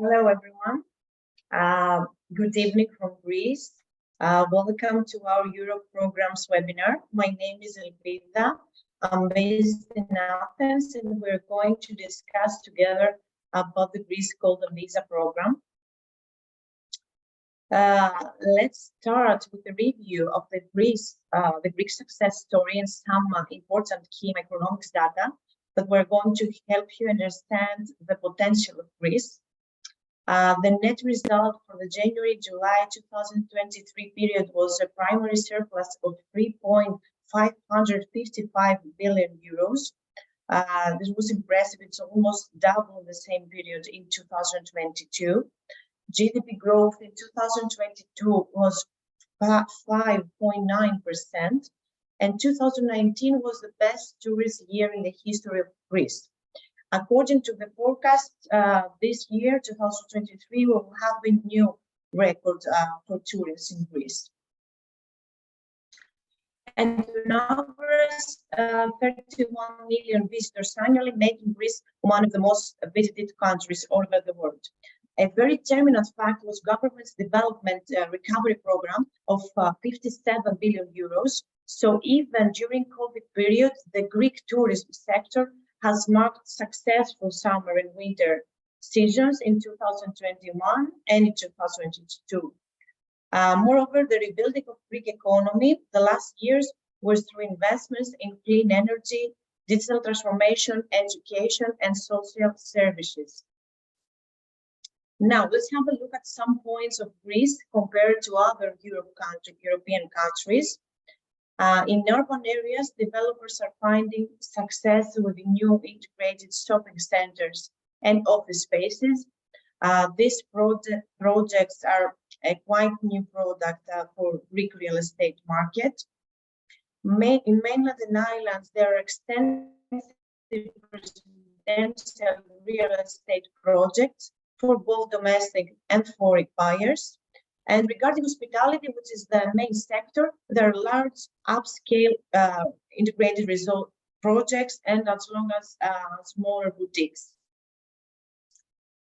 Hello, everyone. Good evening from Greece. Welcome to our Europe Programs webinar. My name is Elvida. I'm based in Athens, and we're going to discuss together about the Greece Golden Visa program. Let's start with a review of the Greek success story and some important key macroeconomics data that we're going to help you understand the potential of Greece. The net result for the January-July 2023 period was a primary surplus of 3.555 billion euros. This was impressive. It's almost double the same period in 2022. GDP growth in 2022 was 5.9%, and 2019 was the best tourist year in the history of Greece. According to the forecast, this year, 2023, will have a new record for tourists in Greece. And on average, 31 million visitors annually, making Greece one of the most visited countries all over the world. A very determinant fact was government's development recovery program of 57 billion euros. So even during COVID period, the Greek tourism sector has marked successful summer and winter seasons in 2021 and in 2022. Moreover, the rebuilding of Greek economy the last years was through investments in clean energy, digital transformation, education, and social services. Now, let's have a look at some points of Greece compared to other European countries. In urban areas, developers are finding success with new integrated shopping centers and office spaces. These projects are a quite new product for Greek real estate market. In mainland and islands, there are extensive residential real estate projects for both domestic and foreign buyers. And regarding hospitality, which is the main sector, there are large upscale integrated resort projects and as long as smaller boutiques.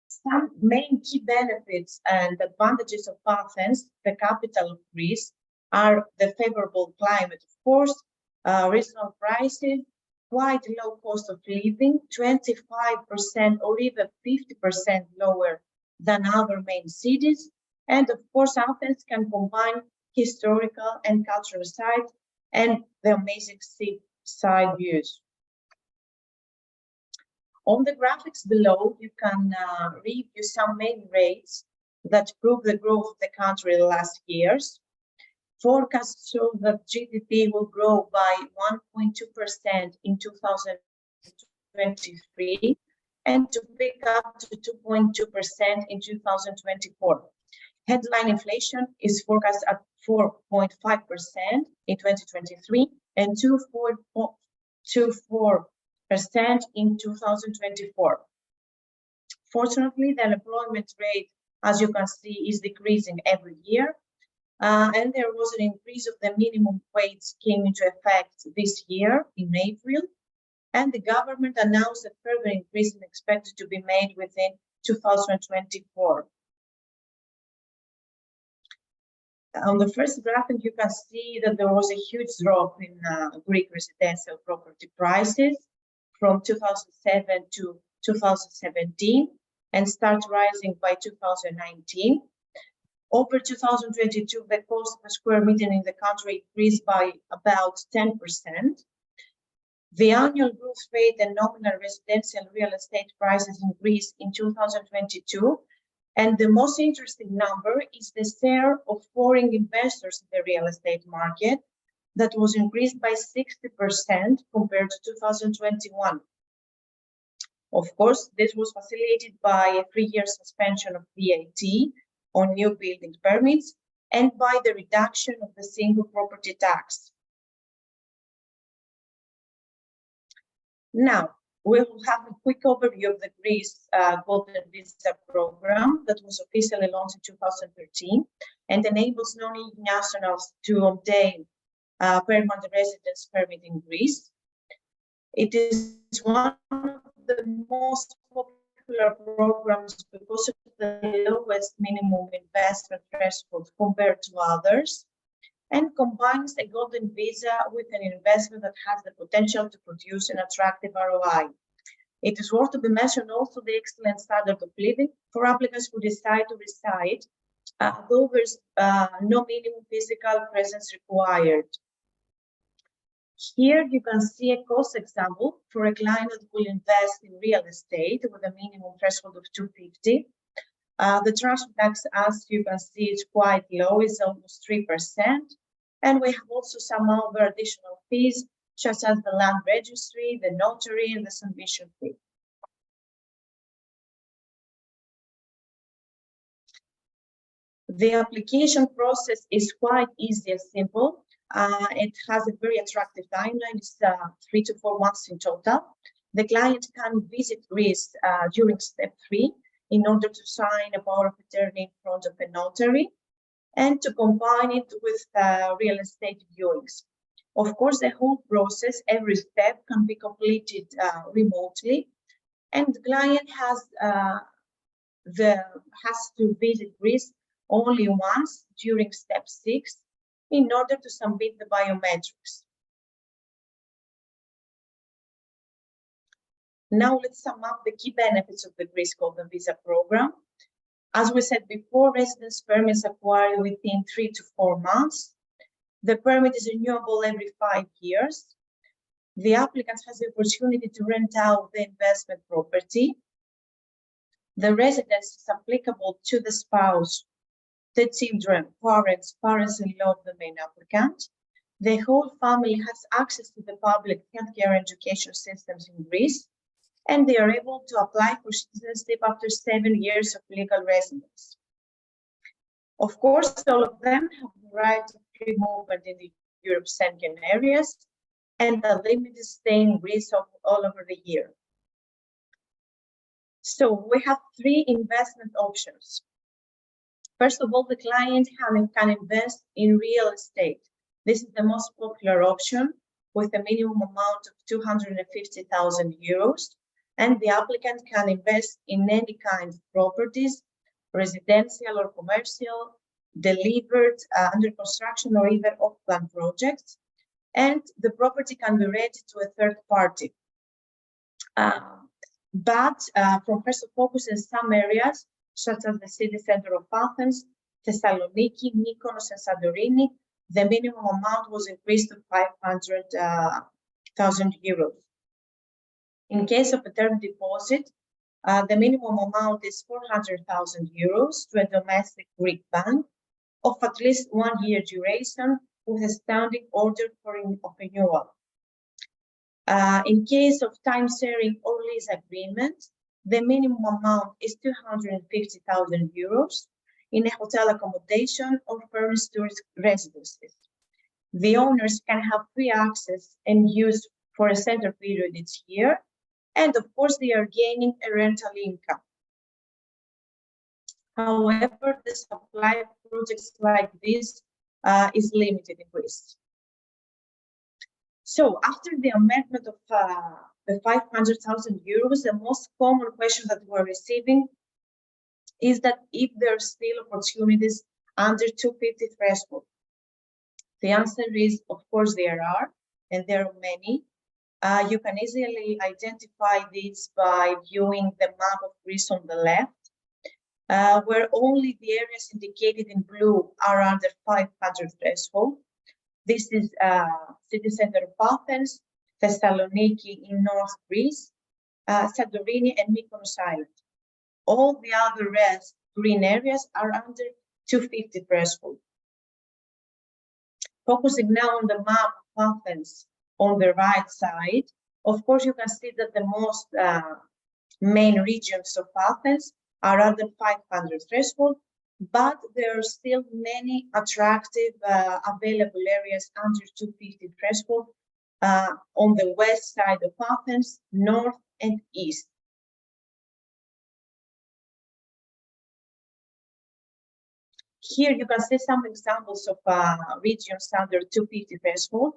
Some main key benefits and advantages of Athens, the capital of Greece, are the favorable climate, of course, reasonable prices, quite low cost of living, 25% or even 50% lower than other main cities. And of course, Athens can combine historical and cultural sites and the amazing seaside views. On the graphics below, you can review some main rates that prove the growth of the country in the last years. Forecasts show that GDP will grow by 1.2% in 2023 and to pick up to 2.2% in 2024. Headline inflation is forecast at 4.5% in 2023 and 2.24% in 2024. Fortunately, the unemployment rate, as you can see, is decreasing every year. And there was an increase of the minimum wage came into effect this year in April. And the government announced a further increase is expected to be made within 2024. On the first graphic, you can see that there was a huge drop in Greek residential property prices from 2007 to 2017 and start rising by 2019. Over 2022, the cost per square meter in the country increased by about 10%. The annual growth rate and nominal residential real estate prices increased in 2022. And the most interesting number is the share of foreign investors in the real estate market that was increased by 60% compared to 2021. Of course, this was facilitated by a 3-year suspension of VAT on new building permits and by the reduction of the single property tax. Now, we'll have a quick overview of the Greece Golden Visa program that was officially launched in 2013 and enables non-EU nationals to obtain permanent residence permit in Greece. It is one of the most popular programs because of the lowest minimum investment threshold compared to others, and combines a golden visa with an investment that has the potential to produce an attractive ROI. It is worth to be mentioned also the excellent standard of living for applicants who decide to reside, though there's no minimum physical presence required. Here you can see a cost example for a client that will invest in real estate with a minimum threshold of 250. The transfer tax, as you can see, is quite low, it's almost 3%. And we have also some other additional fees, such as the land registry, the notary, and the submission fee. The application process is quite easy and simple. It has a very attractive timeline. It's 3 to 4 months in total. The client can visit Greece during step 3 in order to sign a power of attorney in front of a notary and to combine it with real estate viewings. Of course, the whole process, every step can be completed remotely, and the client has to visit Greece only once during step 6 in order to submit the biometrics. Now let's sum up the key benefits of the Greece Golden Visa program. As we said before, residence permits acquired within 3 to 4 months. The permit is renewable every 5 years. The applicant has the opportunity to rent out the investment property. The residence is applicable to the spouse, the children, parents-in-law of the main applicant. The whole family has access to the public healthcare and education systems in Greece, and they are able to apply for citizenship after 7 years of legal residence. Of course, all of them have the right of free movement in the Europe Schengen areas and a limited stay in Greece all over the year. So we have 3 investment options. First of all, the client can invest in real estate. This is the most popular option with a minimum amount of 250,000 euros, and the applicant can invest in any kind of properties, residential or commercial, delivered, under construction, or even off-plan projects, and the property can be rented to a third party. But from first focus in some areas, such as the city center of Athens, Thessaloniki, Mykonos, and Santorini, the minimum amount was increased to 500,000 euros. In case of a term deposit, the minimum amount is 400,000 euros to a domestic Greek bank of at least 1 year duration with a standing order for renewal. In case of time sharing or lease agreement, the minimum amount is 250,000 euros in a hotel accommodation or furnished tourist residences. The owners can have free access and use for a certain period each year, and of course they are gaining a rental income. However, the supply of projects like this is limited in Greece. So after the amendment of the 500,000 euros, the most common question that we're receiving is that if there are still opportunities under 250 threshold. The answer is, of course, there are, and there are many. You can easily identify this by viewing the map of Greece on the left, where only the areas indicated in blue are under 500 threshold. This is city center of Athens, Thessaloniki in North Greece, Santorini, and Mykonos Island. All the other rest green areas are under 250 threshold. Focusing now on the map of Athens on the right side, of course, you can see that the most main regions of Athens are under 500 threshold, but there are still many attractive available areas under 250 threshold on the west side of Athens, north and east. Here you can see some examples of regions under 250 threshold.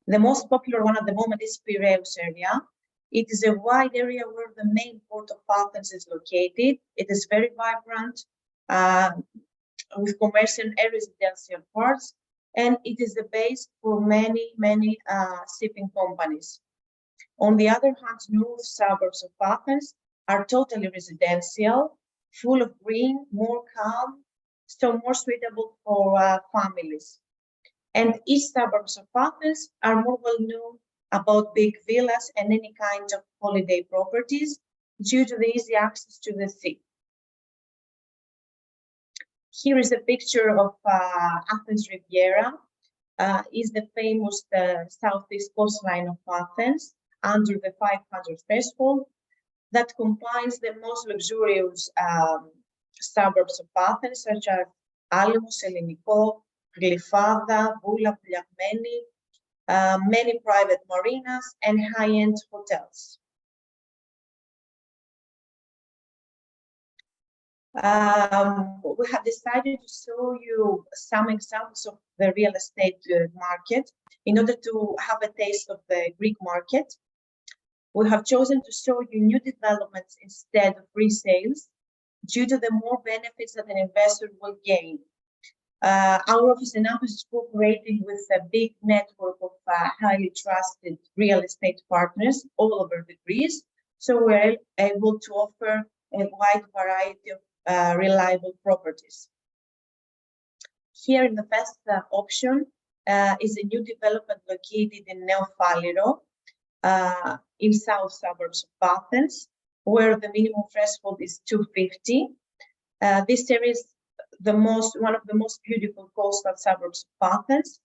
The most popular one at the moment is Piraeus area. It is a wide area where the main port of Athens is located. It is very vibrant, with commercial and residential parts, and it is the base for many shipping companies. On the other hand, north suburbs of Athens are totally residential, full of green, more calm, so more suitable for families. And east suburbs of Athens are more well known about big villas and any kind of holiday properties due to the easy access to the sea. Here is a picture of Athens Riviera. Is the famous southeast coastline of Athens under the 500 threshold that combines the most luxurious suburbs of Athens, such as Alamos, Elliniko, Glyfada, Voula, Plyagmeni, many private marinas, and high-end hotels. We have decided to show you some examples of the real estate market in order to have a taste of the Greek market. We have chosen to show you new developments instead of resales due to the more benefits that an investor will gain. Our office in Athens is cooperating with a big network of highly trusted real estate partners all over Greece, so we're able to offer a wide variety of reliable properties. Here in the first option is a new development located in Neo Falliro, in south suburbs of Athens, where the minimum threshold is 250. This area is one of the most beautiful coastal suburbs of Athens.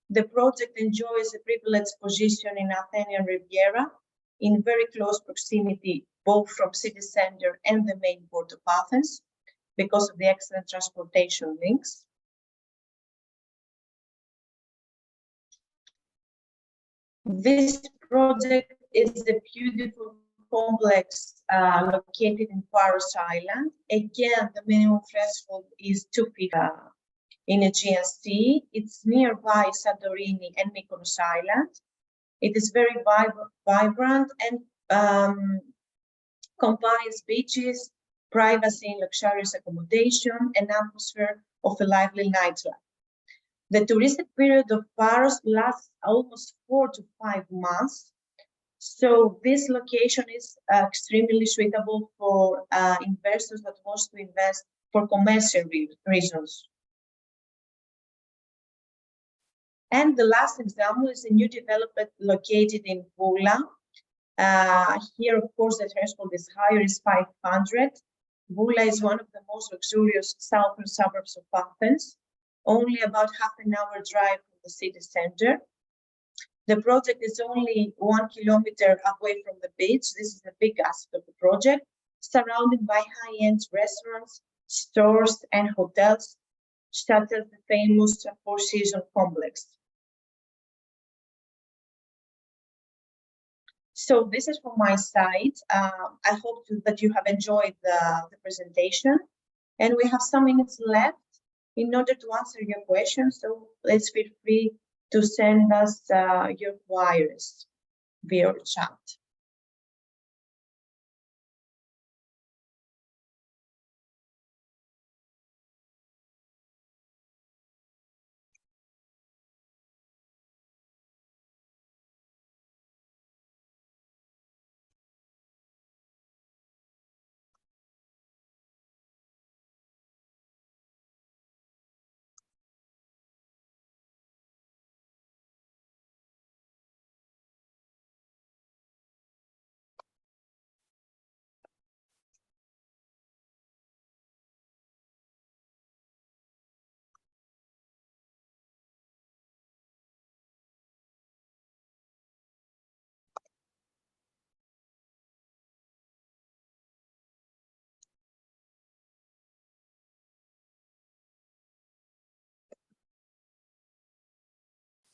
The project enjoys a privileged position in Athenian Riviera, in very close proximity both from city center and the main port of Athens, because of the excellent transportation links. This project is a beautiful complex located in Paros Island. Again, the minimum threshold is 250 in Aegean Sea. It's nearby Santorini and Mykonos Island. It is very vibrant and combines beaches, privacy, luxurious accommodation, and atmosphere of a lively nightlife. The touristic period of Paros lasts almost 4 to 5 months. So this location is extremely suitable for investors that want to invest for commercial reasons. And the last example is a new development located in Voula. Here, of course, the threshold is higher, is 500. Voula is one of the most luxurious southern suburbs of Athens, only about half an hour drive from the city center. The project is only 1 kilometer away from the beach. This is the big aspect of the project, surrounded by high-end restaurants, stores, and hotels, such as the famous Four Seasons complex. So this is from my side. I hope that you have enjoyed the presentation, and we have some minutes left in order to answer your questions. So let's feel free to send us your queries via chat.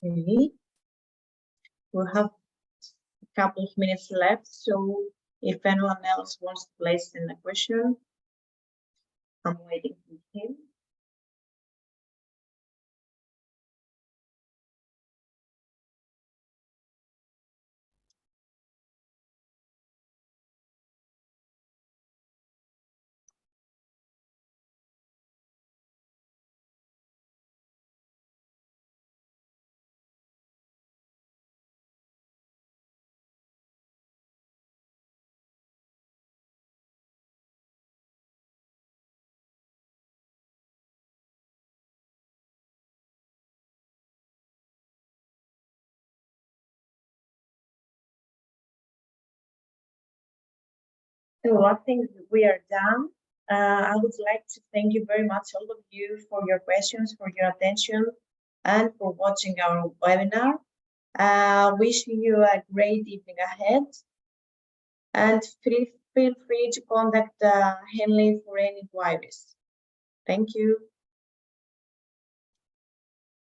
Okay. We'll have a couple of minutes left, so if anyone else wants to place in a question, I'm waiting for him. So I think we are done. I would like to thank you very much, all of you, for your questions, for your attention, and for watching our webinar. Wishing you a great evening ahead, and feel free to contact Henley for any inquiries. Thank you.